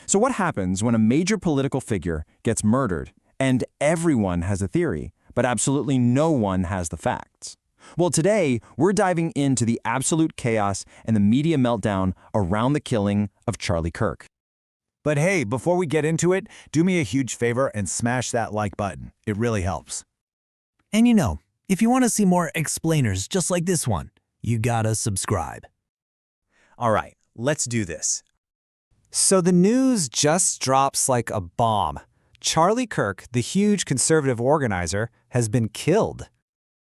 So what happens when a major political figure gets murdered and everyone has a theory, but absolutely no one has the facts? Well, today, we're diving into the absolute chaos and the media meltdown around the killing of Charlie Kirk. But hey, before we get into it, do me a huge favor and smash that like button. It really helps. And if you want to see more explainers just like this one, you gotta subscribe. All right, let's do this. So the news just drops like a bomb. Charlie Kirk, the huge conservative organizer, has been killed.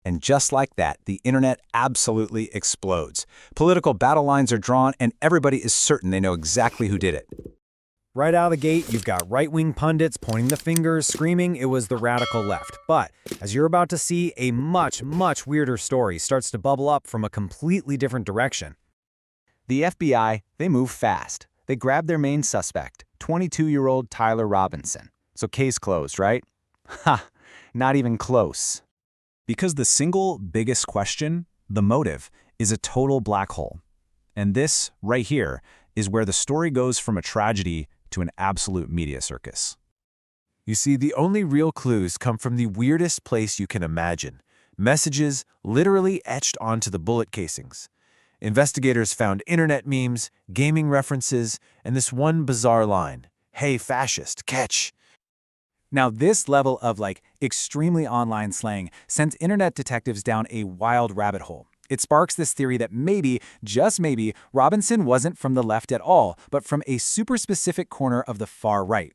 And just like that, the internet absolutely explodes. Political battle lines are drawn, and everybody is certain they know exactly who did it. Right out of the gate, you've got right-wing pundits pointing the fingers, screaming it was the radical left. But as you're about to see, a much, much weirder story starts to bubble up from a completely different direction. The FBI, they move fast. They grab their main suspect, 22-year-old Tyler Robinson. So case closed, right? Ha, not even close. Because the single biggest question, the motive, is a total black hole. And this, right here, is where the story goes from a tragedy to an absolute media circus. You see, the only real clues come from the weirdest place you can imagine. Messages literally etched onto the bullet casings. Investigators found internet memes, gaming references, and this one bizarre line, "Hey, fascist, catch." Now, this level of extremely online slang sends internet detectives down a wild rabbit hole. It sparks this theory that maybe, just maybe, Robinson wasn't from the left at all, but from a super specific corner of the far right.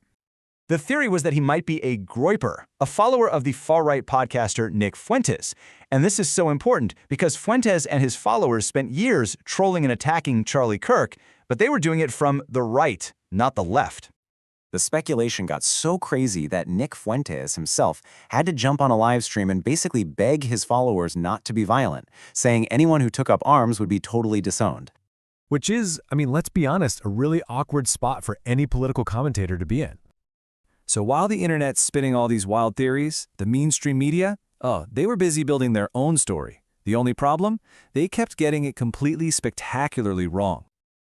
The theory was that he might be a Groyper, a follower of the far-right podcaster Nick Fuentes. And this is so important because Fuentes and his followers spent years trolling and attacking Charlie Kirk, but they were doing it from the right, not the left. The speculation got so crazy that Nick Fuentes himself had to jump on a live stream and basically beg his followers not to be violent, saying anyone who took up arms would be totally disowned. Which is, let's be honest, a really awkward spot for any political commentator to be in. So while the internet's spinning all these wild theories, the mainstream media, they were busy building their own story. The only problem? They kept getting it completely spectacularly wrong.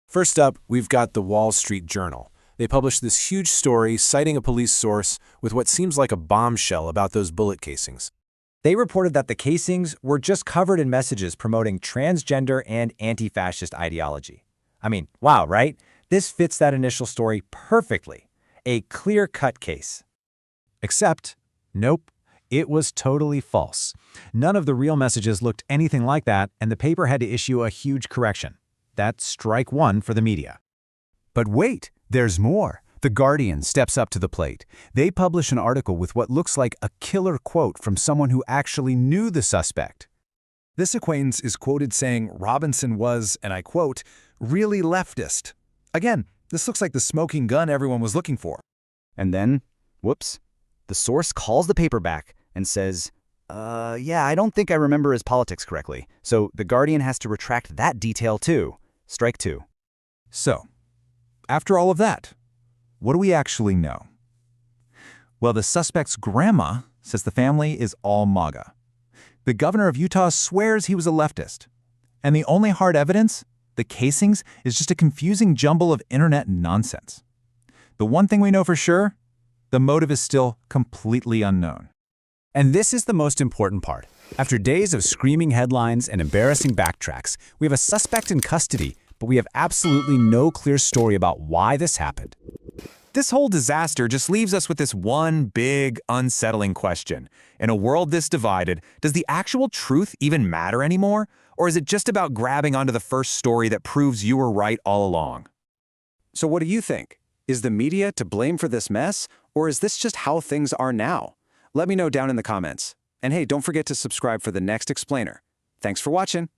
First up, we've got the Wall Street Journal. They published this huge story citing a police source with what seems like a bombshell about those bullet casings. They reported that the casings were just covered in messages promoting transgender and anti-fascist ideology. Wow, right? This fits that initial story perfectly. A clear-cut case. Except, nope, it was totally false. None of the real messages looked anything like that, and the paper had to issue a huge correction. That's strike one for the media. But wait, there's more. The Guardian steps up to the plate. They publish an article with what looks like a killer quote from someone who actually knew the suspect. This acquaintance is quoted saying Robinson was, and I quote, really leftist. Again, this looks like the smoking gun everyone was looking for. And then, whoops, the source calls the paper back and says, yeah, I don't think I remember his politics correctly. So the Guardian has to retract that detail too. Strike two. So, after all of that, what do we actually know? Well, the suspect's grandma says the family is all MAGA. The governor of Utah swears he was a leftist. And the only hard evidence, the casings, is just a confusing jumble of internet nonsense. The one thing we know for sure, the motive is still completely unknown. And this is the most important part. After days of screaming headlines and embarrassing backtracks, we have a suspect in custody, but we have absolutely no clear story about why this happened. This whole disaster just leaves us with this one big, unsettling question. In a world this divided, does the actual truth even matter anymore? Or is it just about grabbing onto the first story that proves you were right all along? So what do you think? Is the media to blame for this mess, or is this just how things are now? Let me know down in the comments. And hey, don't forget to subscribe for the next explainer. Thanks for watching.